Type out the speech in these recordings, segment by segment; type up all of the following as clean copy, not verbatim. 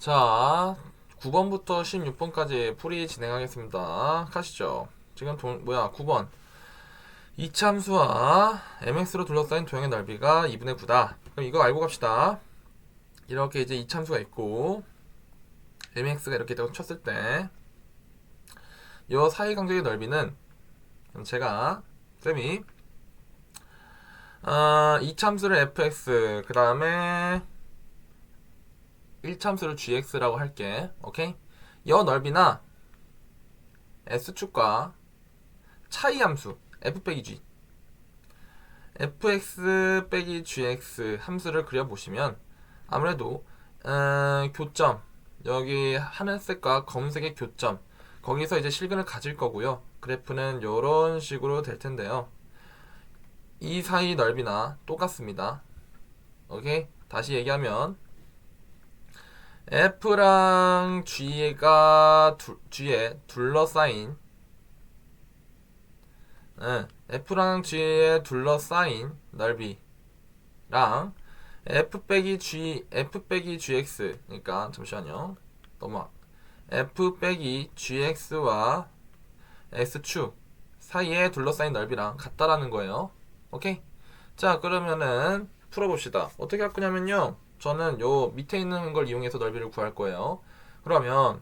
자, 9번부터 16번까지 풀이 진행하겠습니다. 가시죠. 지금 9번. 이차함수와 mx로 둘러싸인 도형의 넓이가 2분의 9다. 그럼 이거 알고 갑시다. 이렇게 이제 이차함수가 있고 mx가 이렇게 있다고 쳤을 때 이 사이 간격의 넓이는 제가 쌤이 이차함수를 fx 그 다음에 1차함수를 gx라고 할게. 오케이? 이 넓이나 s축과 차이 함수 f 빼기 g fx 빼기 gx 함수를 그려보시면 아무래도 교점 여기 하늘색과 검은색의 교점 거기서 이제 실근을 가질 거고요. 그래프는 이런 식으로 될 텐데요. 이 사이 넓이나 똑같습니다. 오케이? 다시 얘기하면 F랑 G에 둘러싸인 F랑 G에 둘러싸인 넓이랑 F 빼기 GX 그러니까 잠시만요. 넘어가. F 빼기 GX와 X축 사이에 둘러싸인 넓이랑 같다라는 거예요. 오케이? 자, 그러면은 풀어봅시다. 어떻게 할 거냐면요. 저는 요 밑에 있는 걸 이용해서 넓이를 구할 거예요. 그러면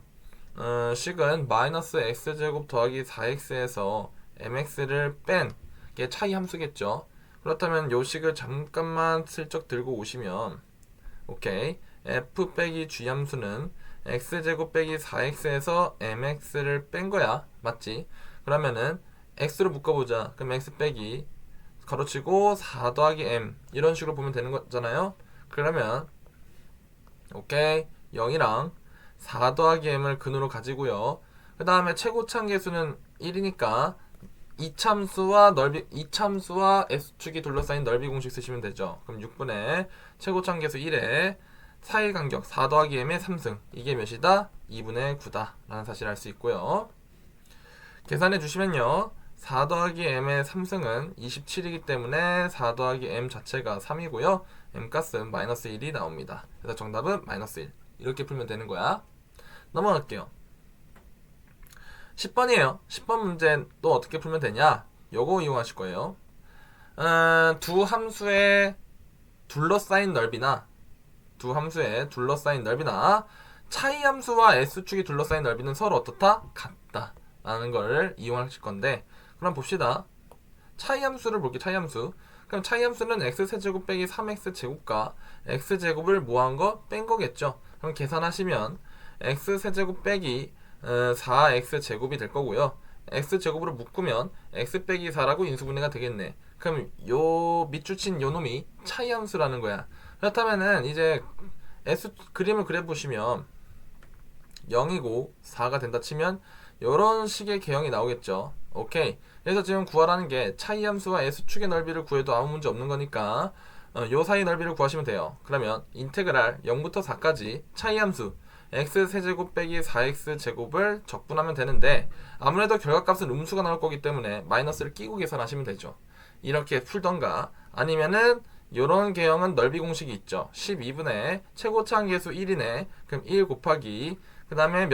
식은 마이너스 x제곱 더하기 4x에서 mx를 뺀 게 차이 함수겠죠. 그렇다면 요 식을 잠깐만 슬쩍 들고 오시면 오케이 f 빼기 g 함수는 x제곱 빼기 4x에서 mx를 뺀 거야. 맞지? 그러면은 x로 묶어보자. 그럼 x 빼기 가로치고 4 더하기 m 이런 식으로 보면 되는 거잖아요. 그러면 오케이 0이랑 4 더하기 m을 근으로 가지고요. 그 다음에 최고차항 계수는 1이니까 이참수와 S축이 둘러싸인 넓이 공식 쓰시면 되죠. 그럼 6분의 최고차항 계수 1에 사이 간격 4 더하기 m의 3승 이게 몇이다? 2분의 9다 라는 사실을 알 수 있고요. 계산해 주시면요. 4 더하기 m의 3승은 27이기 때문에 4 더하기 m 자체가 3이고요. m값은 마이너스 1이 나옵니다. 그래서 정답은 마이너스 1. 이렇게 풀면 되는 거야. 넘어갈게요. 10번이에요. 10번 문제 또 어떻게 풀면 되냐? 요거 이용하실 거예요. 두 함수의 둘러싸인 넓이나 차이 함수와 S축이 둘러싸인 넓이는 서로 어떻다? 같다 라는 걸 이용하실 건데 그럼 봅시다. 차이 함수를 볼게요. 차이 함수. 그럼 차이 함수는 x세제곱 빼기 3x제곱과 x제곱을 뭐한 거? 뺀 거겠죠. 그럼 계산하시면 x세제곱 빼기 4x제곱이 될 거고요. x제곱으로 묶으면 x 빼기 4라고 인수분해가 되겠네. 그럼 요 밑줄 친 요 놈이 차이 함수라는 거야. 그렇다면은 이제 s 그림을 그려보시면 0이고 4가 된다 치면 이런 식의 개형이 나오겠죠. 오케이. 그래서 지금 구하라는 게 차이 함수와 S축의 넓이를 구해도 아무 문제 없는 거니까 요 사이 넓이를 구하시면 돼요. 그러면 인테그랄 0부터 4까지 차이 함수 x세제곱 빼기 4x제곱을 적분하면 되는데 아무래도 결과값은 음수가 나올 거기 때문에 마이너스를 끼고 계산하시면 되죠. 이렇게 풀던가 아니면은 요런 개형은 넓이 공식이 있죠. 12분의 최고차항 계수 1이네. 그럼 1 곱하기 그 다음에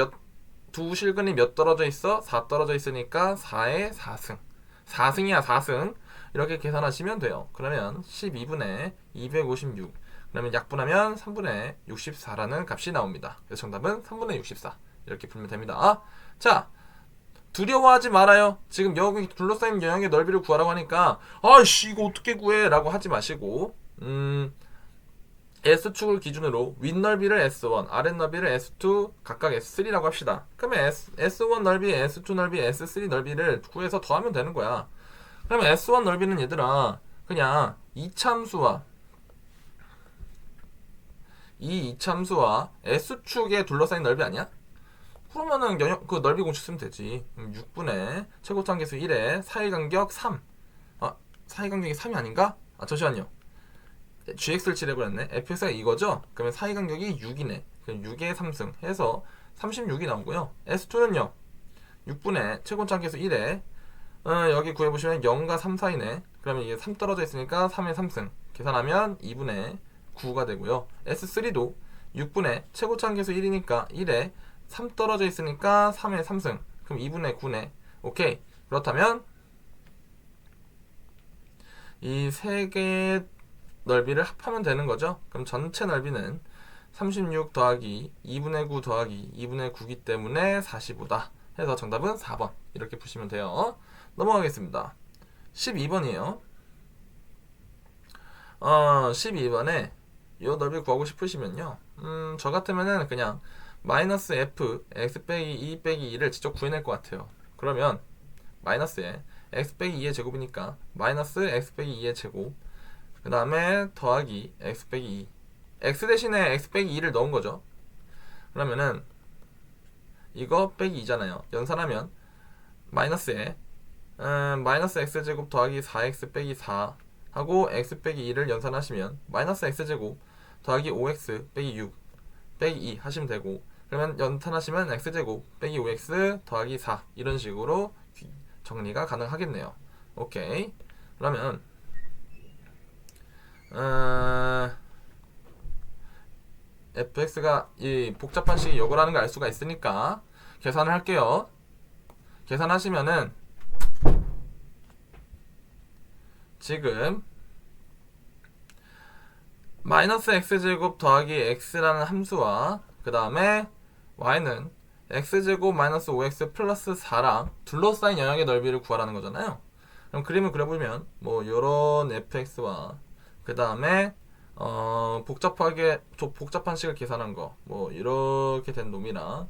두 실근이 몇 떨어져 있어? 4 떨어져 있으니까 4의 4승 4승이야 4승 이렇게 계산하시면 돼요. 그러면 12분의 256 그러면 약분하면 3분의 64라는 값이 나옵니다. 그래서 정답은 3분의 64 이렇게 풀면 됩니다. 자, 두려워하지 말아요. 지금 여기 둘러싸인 영역의 넓이를 구하라고 하니까 아이씨 이거 어떻게 구해 라고 하지 마시고 S축을 기준으로 윗넓이를 S1, 아랫넓이를 S2, 각각 S3라고 합시다. 그러면 S1 넓이, S2 넓이, S3 넓이를 구해서 더하면 되는 거야. 그러면 S1 넓이는 얘들아 그냥 이참수와 S축에 둘러싸인 넓이 아니야? 그러면은 그 넓이 공식 쓰면 되지. 6분의 최고차항 계수 1에 사이간격 3. 사이간격이 3이 아닌가? 잠시만요. gx를 칠해버렸네. fx가 이거죠? 그러면 사이간격이 6이네. 그럼 6의 3승 해서 36이 나오고요. S2는요. 6분의 최고차항 계수 1에 여기 구해보시면 0과 3 사이네. 그러면 이게 3 떨어져 있으니까 3의 3승 계산하면 2분의 9가 되고요. S3도 6분의 최고차함계수 1이니까 1에 3 떨어져 있으니까 3의 3승. 그럼 2분의 9네. 오케이. 그렇다면 이 세 개의 넓이를 합하면 되는 거죠. 그럼 전체 넓이는 36 더하기 2분의 9 더하기 2분의 9기 때문에 45다. 해서 정답은 4번. 이렇게 푸시면 돼요. 넘어가겠습니다. 12번이에요. 12번에 이 넓이 구하고 싶으시면요. 저 같으면은 그냥 마이너스 f x 빼기 2 빼기 2를 직접 구해낼 것 같아요. 그러면 마이너스에 x 빼기 2의 제곱이니까 마이너스 x 빼기 2의 제곱, 그 다음에 더하기 x 빼기 2, x 대신에 x 빼기 2를 넣은 거죠. 그러면은 이거 빼기 2잖아요. 연산하면 마이너스에 마이너스 x제곱 더하기 4x 빼기 4 하고 x 빼기 2를 연산하시면 마이너스 x제곱 더하기 5x 빼기 6 빼기 2 하시면 되고, 그러면 연산하시면 x제곱 빼기 5x 더하기 4 이런 식으로 정리가 가능하겠네요. 오케이. 그러면 fx가 이 복잡한 식이 요거라는 걸 알 수가 있으니까 계산을 할게요. 계산하시면은 지금 마이너스 x제곱 더하기 x라는 함수와 그 다음에 y는 x제곱 마이너스 5x 플러스 4랑 둘러싸인 영역의 넓이를 구하라는 거잖아요. 그럼 그림을 그려보면 뭐 요런 fx와 그 다음에 복잡한 식을 계산한 거 뭐 이렇게 된 놈이랑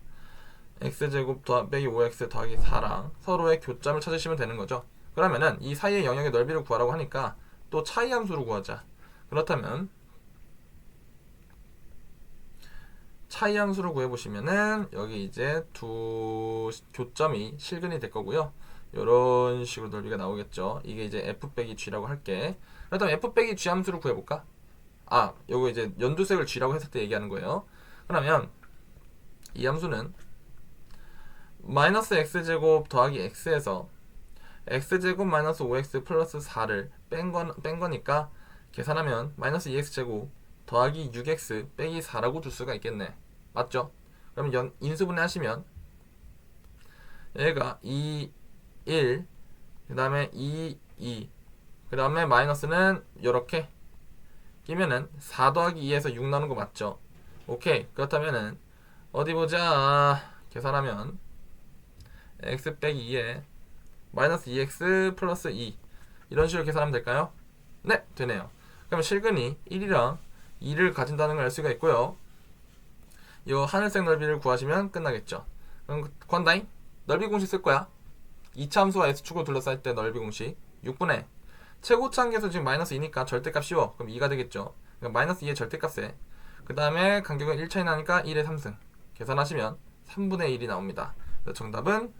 x제곱 빼기 5x 더하기 4랑 서로의 교점을 찾으시면 되는 거죠. 그러면은 이 사이의 영역의 넓이를 구하라고 하니까 또 차이 함수를 구하자. 그렇다면 차이 함수를 구해보시면은 여기 이제 두 교점이 실근이 될 거고요. 이런 식으로 넓이가 나오겠죠. 이게 이제 f 빼기 g라고 할게. 그렇다면 f 빼기 g 함수를 구해볼까? 요거 이제 연두색을 g라고 했을 때 얘기하는 거예요. 그러면 이 함수는 마이너스 x제곱 더하기 x에서 x제곱 마이너스 5x 플러스 4를 뺀 거니까 계산하면 마이너스 2x제곱 더하기 6x 빼기 4라고 줄 수가 있겠네. 맞죠? 그러면 인수분해 하시면 얘가 2, 1, 그 다음에 2, 2, 그 다음에 마이너스는 이렇게 끼면은 4 더하기 2에서 6 나오는 거 맞죠? 오케이. 그렇다면은 어디 보자. 계산하면 x 빼기 2에 마이너스 2x 플러스 2 이런 식으로 계산하면 될까요? 네, 되네요. 그러면 실근이 1이랑 2를 가진다는 걸 알 수가 있고요. 이 하늘색 넓이를 구하시면 끝나겠죠. 그럼 구한다잉? 넓이 공식 쓸 거야. 2차 함수와 S축으로 둘러싸일 때 넓이 공식 6분의 최고차 함계수 지금 마이너스 2니까 절대값 씌워. 그럼 2가 되겠죠. 그러니까 마이너스 2의 절대값에 그 다음에 간격은 1차이 나니까 1의 3승 계산하시면 3분의 1이 나옵니다. 그래서 정답은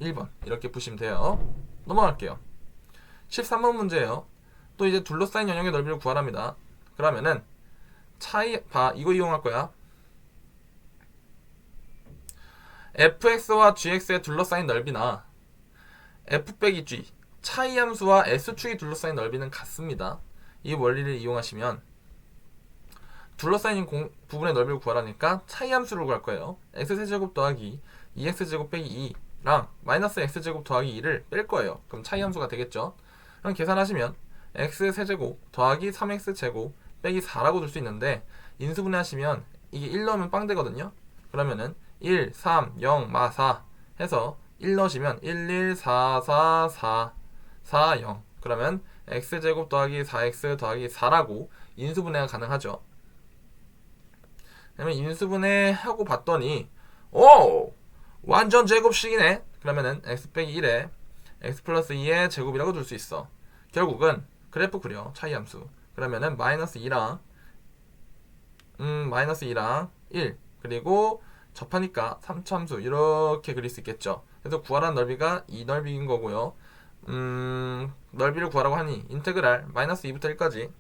1번 이렇게 푸시면 돼요. 넘어갈게요. 13번 문제예요. 또 이제 둘러싸인 영역의 넓이를 구하랍니다. 그러면은 이거 이용할 거야. fx와 gx의 둘러싸인 넓이나 f 빼기 g 차이 함수와 s축이 둘러싸인 넓이는 같습니다. 이 원리를 이용하시면 둘러싸인 부분의 넓이를 구하라니까 차이 함수를 구할 거예요. x세제곱 더하기 2x제곱 빼기 2랑 마이너스 x제곱 더하기 2를 뺄 거예요. 그럼 차이 함수가 되겠죠. 그럼 계산하시면 x세제곱 더하기 3x제곱 빼기 4라고 줄 수 있는데 인수분해 하시면 이게 1 넣으면 빵 되거든요. 그러면은 1, 3, 0, 마 4 해서 1 넣으시면 1, 1, 4, 4, 4, 4, 0 그러면 x제곱 더하기 4x 더하기 4라고 인수분해가 가능하죠. 그러면 인수분해 하고 봤더니 오! 완전 제곱식이네. 그러면은 x 빼기 1에 x 플러스 2의 제곱이라고 둘 수 있어. 결국은 그래프 그려. 차이 함수. 그러면은 마이너스 2랑 1 그리고 접하니까 3차 함수 이렇게 그릴 수 있겠죠. 그래서 구하라는 넓이가 이 넓이인 거고요. 넓이를 구하라고 하니 인테그랄 마이너스 2부터 1까지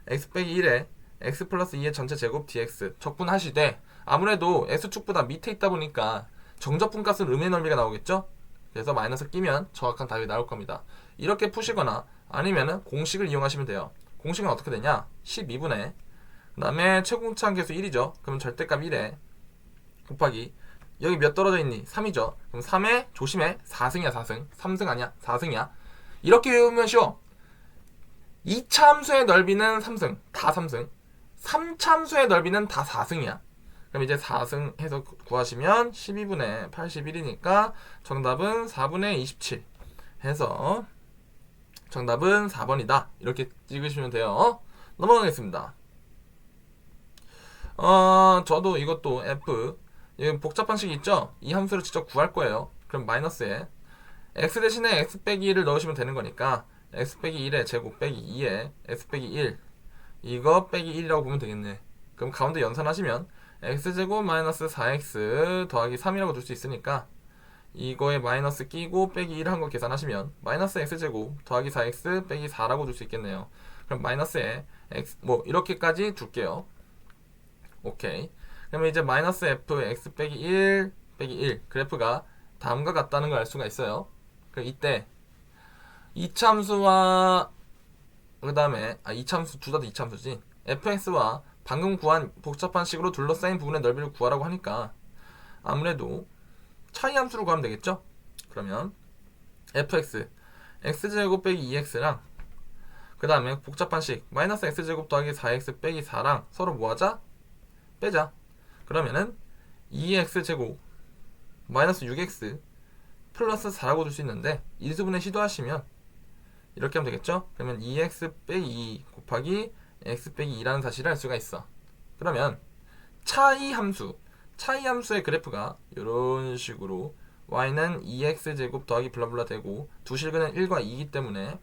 x 빼기 1에 x 플러스 2의 전체 제곱 dx 적분하시되 아무래도 x축보다 밑에 있다 보니까 정적분 값은 음의 넓이가 나오겠죠. 그래서 마이너스 끼면 정확한 답이 나올 겁니다. 이렇게 푸시거나 아니면은 공식을 이용하시면 돼요. 공식은 어떻게 되냐? 12분의 그 다음에 최고차항 계수 1이죠. 그럼 절대값 1에 곱하기 여기 몇 떨어져 있니? 3이죠. 그럼 3에 조심해 4승이야 4승. 3승 아니야 4승이야. 이렇게 외우면 쉬워. 2차 함수의 넓이는 3승 다 3승. 3차 함수의 넓이는 다 4승이야. 그럼 이제 4승 해서 구하시면 12분의 81이니까 정답은 4분의 27 해서 정답은 4번이다. 이렇게 찍으시면 돼요. 넘어가겠습니다. 저도 이것도 F 여기 복잡한 식이 있죠? 이 함수를 직접 구할 거예요. 그럼 마이너스에 x 대신에 x 빼기 1을 넣으시면 되는 거니까 x 빼기 1의 제곱 빼기 2에 x 빼기 1 이거 빼기 1이라고 보면 되겠네. 그럼 가운데 연산하시면 x제곱 마이너스 4x 더하기 3이라고 둘 수 있으니까 이거에 마이너스 끼고 빼기 1 한 거 계산하시면 마이너스 x제곱 더하기 4x 빼기 4라고 둘 수 있겠네요. 그럼 마이너스에 x 뭐 이렇게까지 둘게요. 오케이. 그러면 이제 마이너스 f x 빼기 1 빼기 1 그래프가 다음과 같다는 걸 알 수가 있어요. 그럼 이때 이참수와 그 다음에 2참수 둘 다 2참수지 fx와 방금 구한 복잡한 식으로 둘러싸인 부분의 넓이를 구하라고 하니까 아무래도 차이 함수로 구하면 되겠죠? 그러면 fx x제곱 빼기 2x랑 그 다음에 복잡한 식 마이너스 x제곱 더하기 4x 빼기 4랑 서로 뭐하자? 빼자. 그러면은 2x제곱 마이너스 6x 플러스 4라고 둘 수 있는데 인수분해 시도하시면 이렇게 하면 되겠죠? 그러면 2x 빼기 2 곱하기 x 빼기 2라는 사실을 알 수가 있어. 그러면 차이 함수의 그래프가 이런 식으로 y는 2x제곱 더하기 블라블라 되고 두 실근은 1과 2이기 때문에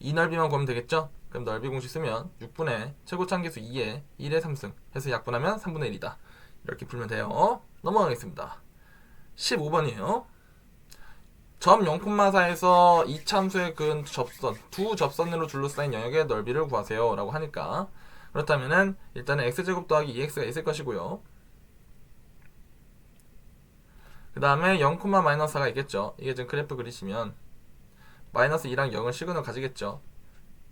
이 넓이만 구하면 되겠죠? 그럼 넓이 공식 쓰면 6분의 최고차항계수 2에 1의 3승 해서 약분하면 3분의 1이다. 이렇게 풀면 돼요. 넘어가겠습니다. 15번이에요. 점 0,4에서 이참수의 근 접선 두 접선으로 둘러싸인 영역의 넓이를 구하세요 라고 하니까 그렇다면은 일단은 x제곱 더하기 2x가 있을 것이고요. 그 다음에 0,-4가 있겠죠. 이게 지금 그래프 그리시면 마이너스 2랑 0을 시그널 가지겠죠.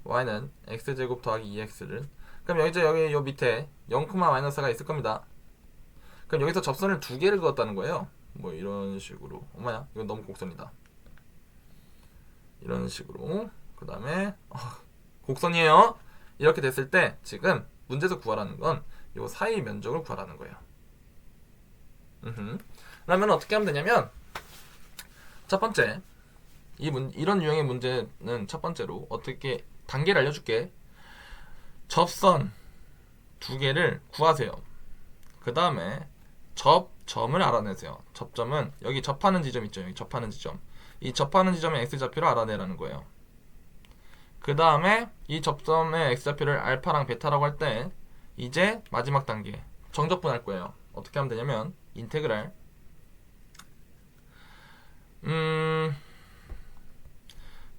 y는 x제곱 더하기 2x를 그럼 여기 요 밑에 0,-4가 있을 겁니다. 그럼 여기서 접선을 두 개를 그었다는 거예요. 뭐 이런 식으로 엄마야 이건 너무 곡선이다. 이런 식으로 그 다음에 곡선이에요. 이렇게 됐을 때 지금 문제에서 구하라는 건 요 사이 면적을 구하라는 거예요. 그러면 어떻게 하면 되냐면 첫 번째 이런 유형의 문제는 첫 번째로 어떻게 단계를 알려줄게. 접선 두 개를 구하세요. 그 다음에 접점을 알아내세요. 접점은 여기 접하는 지점 있죠. 여기 접하는 지점. 이 접하는 지점의 x좌표를 알아내라는 거예요. 그 다음에 이 접점의 x좌표를 알파랑 베타라고 할 때 이제 마지막 단계 정적분할 거예요. 어떻게 하면 되냐면 인테그랄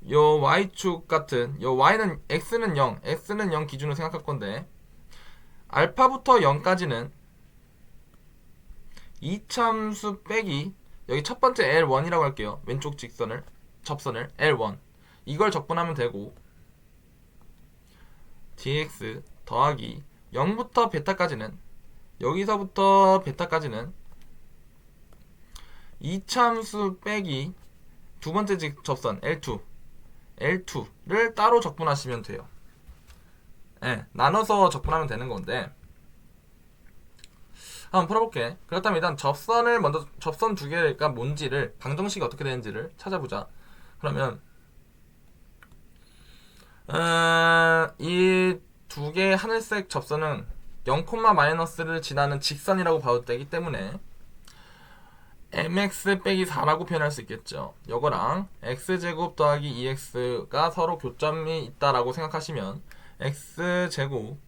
요 y축 같은 요 y는 x는 0 x는 0 기준으로 생각할 건데 알파부터 0까지는 이참수 빼기 여기 첫 번째 L1이라고 할게요. 왼쪽 직선을 접선을 L1 이걸 적분하면 되고 dx 더하기 0부터 베타까지는 여기서부터 베타까지는 이참수 빼기 두 번째 접선 L2를 따로 적분하시면 돼요. 네, 나눠서 적분하면 되는 건데 한번 풀어볼게. 그렇다면 일단 접선 두 개가 뭔지를 방정식이 어떻게 되는지를 찾아보자. 그러면 이 두 개의 하늘색 접선은 0,-를 지나는 직선이라고 봐도 되기 때문에 mx 빼기 4라고 표현할 수 있겠죠. 요거랑 x제곱 더하기 2x가 서로 교점이 있다라고 생각하시면 x제곱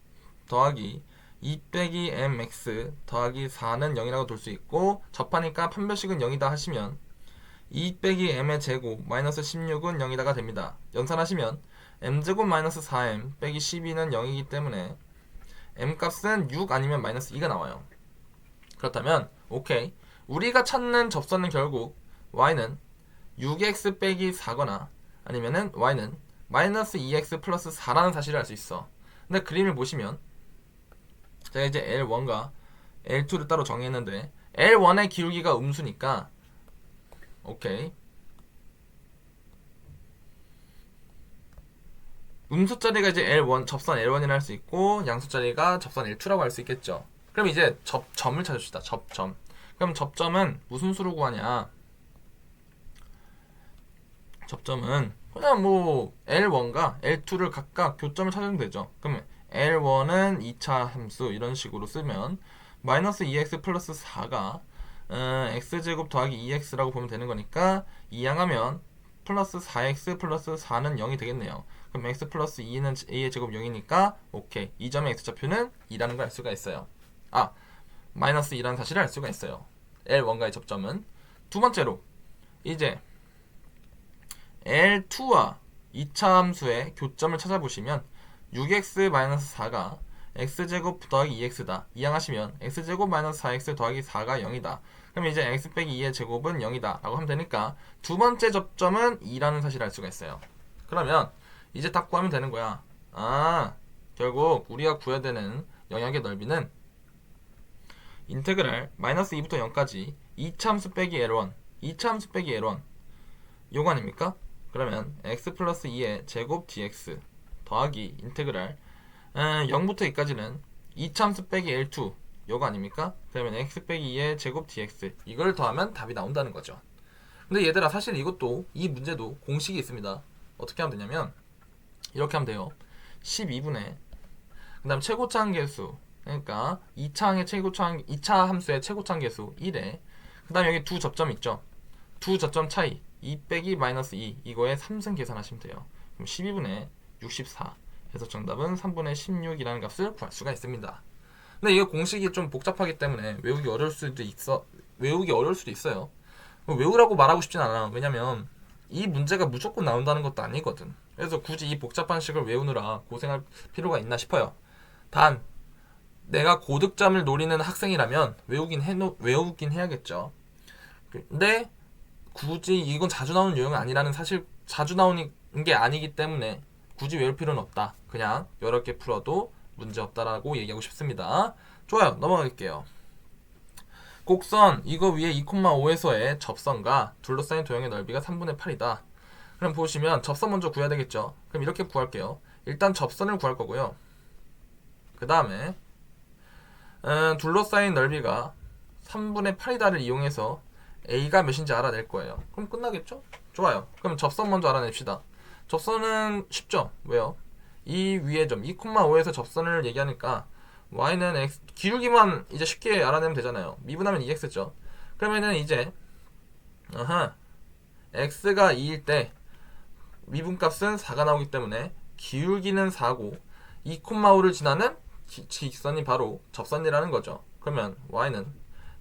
더하기 2 빼기 mx 더하기 4는 0이라고 둘 수 있고 접하니까 판별식은 0이다 하시면 2 빼기 m의 제곱 마이너스 16은 0이다가 됩니다. 연산하시면 m제곱 마이너스 4m 빼기 12는 0이기 때문에 m값은 6 아니면 마이너스 2가 나와요. 그렇다면 오케이 우리가 찾는 접선은 결국 y는 6x 빼기 4거나 아니면은 y는 마이너스 2x 플러스 4라는 사실을 알 수 있어. 근데 그림을 보시면 제가 이제 L1과 L2를 따로 정의했는데 L1의 기울기가 음수니까 오케이. 음수짜리가 이제 L1 접선 L1이라 할 수 있고 양수짜리가 접선 L2라고 할 수 있겠죠. 그럼 이제 접점을 찾읍시다. 접점. 그럼 접점은 무슨 수로 구하냐? 접점은 그냥 뭐 L1과 L2를 각각 교점을 찾으면 되죠. 그러면 L1은 2차 함수 이런 식으로 쓰면 마이너스 2x 플러스 4가 x제곱 더하기 2x라고 보면 되는 거니까 이항하면 플러스 4x 플러스 4는 0이 되겠네요. 그럼 x 플러스 2는 a의 제곱 0이니까 오케이. 이 점의 x좌표는 2라는 걸 알 수가 있어요. 아, 마이너스 2라는 사실을 알 수가 있어요. L1과의 접점은. 두 번째로 이제 L2와 2차 함수의 교점을 찾아보시면 6x-4가 x제곱 더하기 2x다. 이항하시면 x제곱 마이너스 4x 더하기 4가 0이다. 그럼 이제 x 빼기 2의 제곱은 0이다 라고 하면 되니까 두 번째 접점은 2라는 사실을 알 수가 있어요. 그러면 이제 딱 구하면 되는 거야. 아, 결국 우리가 구해야 되는 영역의 넓이는 인테그랄 마이너스 2부터 0까지 2차 함수 빼기 L1 2차 함수 빼기 L1 요거 아닙니까? 그러면 x 플러스 2의 제곱 dx 더하기 인테그랄 0부터 2까지는 2차 함수 빼기 L2 요거 아닙니까? 그러면 x 빼기 2의 제곱 dx 이걸 더하면 답이 나온다는 거죠. 근데 얘들아 사실 이것도 이 문제도 공식이 있습니다. 어떻게 하면 되냐면 이렇게 하면 돼요. 12분의 그 다음 최고차항 계수 그러니까 2차 함수의 최고차항 계수 1에 그 다음 여기 두 접점 있죠. 두 접점 차이 2 빼기 마이너스 2 이거에 3승 계산하시면 돼요. 그럼 12분의 64 해서 정답은 3분의 16이라는 값을 구할 수가 있습니다. 근데 이게 공식이 좀 복잡하기 때문에 외우기 어려울 수도 있어요. 외우라고 말하고 싶진 않아. 왜냐면 이 문제가 무조건 나온다는 것도 아니거든. 그래서 굳이 이 복잡한 식을 외우느라 고생할 필요가 있나 싶어요. 단 내가 고득점을 노리는 학생이라면 외우긴 해야겠죠. 근데 굳이 이건 자주 나오는 유형은 아니라는 사실 자주 나오는 게 아니기 때문에 굳이 외울 필요는 없다. 그냥 여러 개 풀어도 문제 없다라고 얘기하고 싶습니다. 좋아요. 넘어갈게요. 곡선 이거 위에 2,5에서의 접선과 둘러싸인 도형의 넓이가 3분의 8이다. 그럼 보시면 접선 먼저 구해야 되겠죠. 그럼 이렇게 구할게요. 일단 접선을 구할 거고요. 그 다음에 둘러싸인 넓이가 3분의 8이다를 이용해서 A가 몇인지 알아낼 거예요. 그럼 끝나겠죠? 좋아요. 그럼 접선 먼저 알아냅시다. 접선은 쉽죠? 왜요? 이 위에 점 2,5에서 접선을 얘기하니까 y는 x 기울기만 이제 쉽게 알아내면 되잖아요. 미분하면 2x죠. 그러면은 이제 x가 2일 때 미분값은 4가 나오기 때문에 기울기는 4고 2,5를 지나는 직선이 바로 접선이라는 거죠. 그러면 y는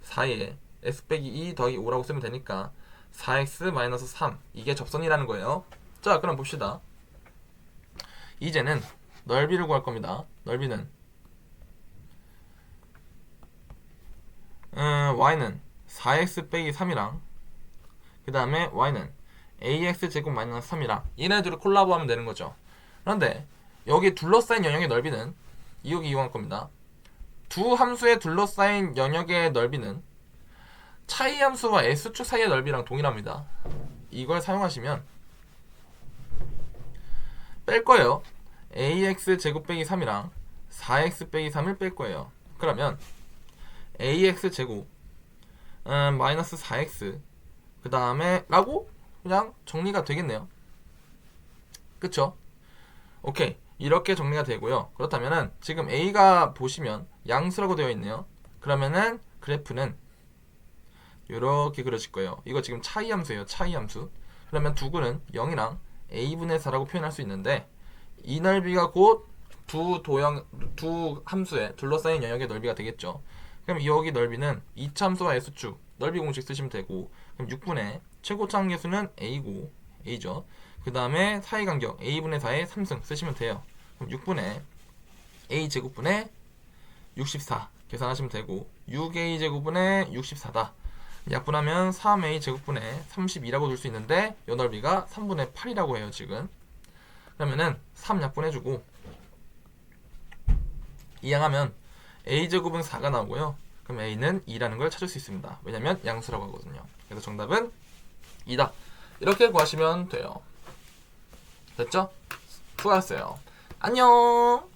4에 x 빼기 2 더하기 5라고 쓰면 되니까 4x 마이너스 3 이게 접선이라는 거예요. 자 그럼 봅시다. 이제는 넓이를 구할 겁니다. 넓이는 y는 4x 빼기 3이랑 그 다음에 y는 ax 제곱 마이너스 3이랑 얘네들을 콜라보하면 되는 거죠. 그런데 여기 둘러싸인 영역의 넓이는 이용이 이용할 겁니다. 두 함수의 둘러싸인 영역의 넓이는 차이 함수와 S축 사이의 넓이랑 동일합니다. 이걸 사용하시면 뺄 거예요. ax 제곱 빼기 3이랑 4x 빼기 3을 뺄 거예요. 그러면 ax 제곱 마이너스 4x 그 다음에 라고 그냥 정리가 되겠네요. 그쵸? 오케이. 이렇게 정리가 되고요. 그렇다면은 지금 a가 보시면 양수라고 되어 있네요. 그러면은 그래프는 이렇게 그려질 거예요. 이거 지금 차이 함수예요. 차이 함수. 그러면 두구는 0이랑 a분의 4라고 표현할 수 있는데 이 넓이가 곧 두 함수의 둘러싸인 영역의 넓이가 되겠죠. 그럼 여기 넓이는 2차 함수와 S축 넓이 공식 쓰시면 되고 그럼 6분의 최고차항 계수는 a고 a죠. 그 다음에 사이 간격 a분의 4의 3승 쓰시면 돼요. 그럼 6분의 a 제곱분의 64 계산하시면 되고 6a 제곱분의 64다. 약분하면 3a 제곱분의 32라고 둘 수 있는데 이 넓이가 3분의 8이라고 해요 지금. 그러면은 3 약분해주고 이항하면 a제곱은 4가 나오고요. 그럼 a는 2라는 걸 찾을 수 있습니다. 왜냐면 양수라고 하거든요. 그래서 정답은 2다. 이렇게 구하시면 돼요. 됐죠? 수고하셨어요. 안녕.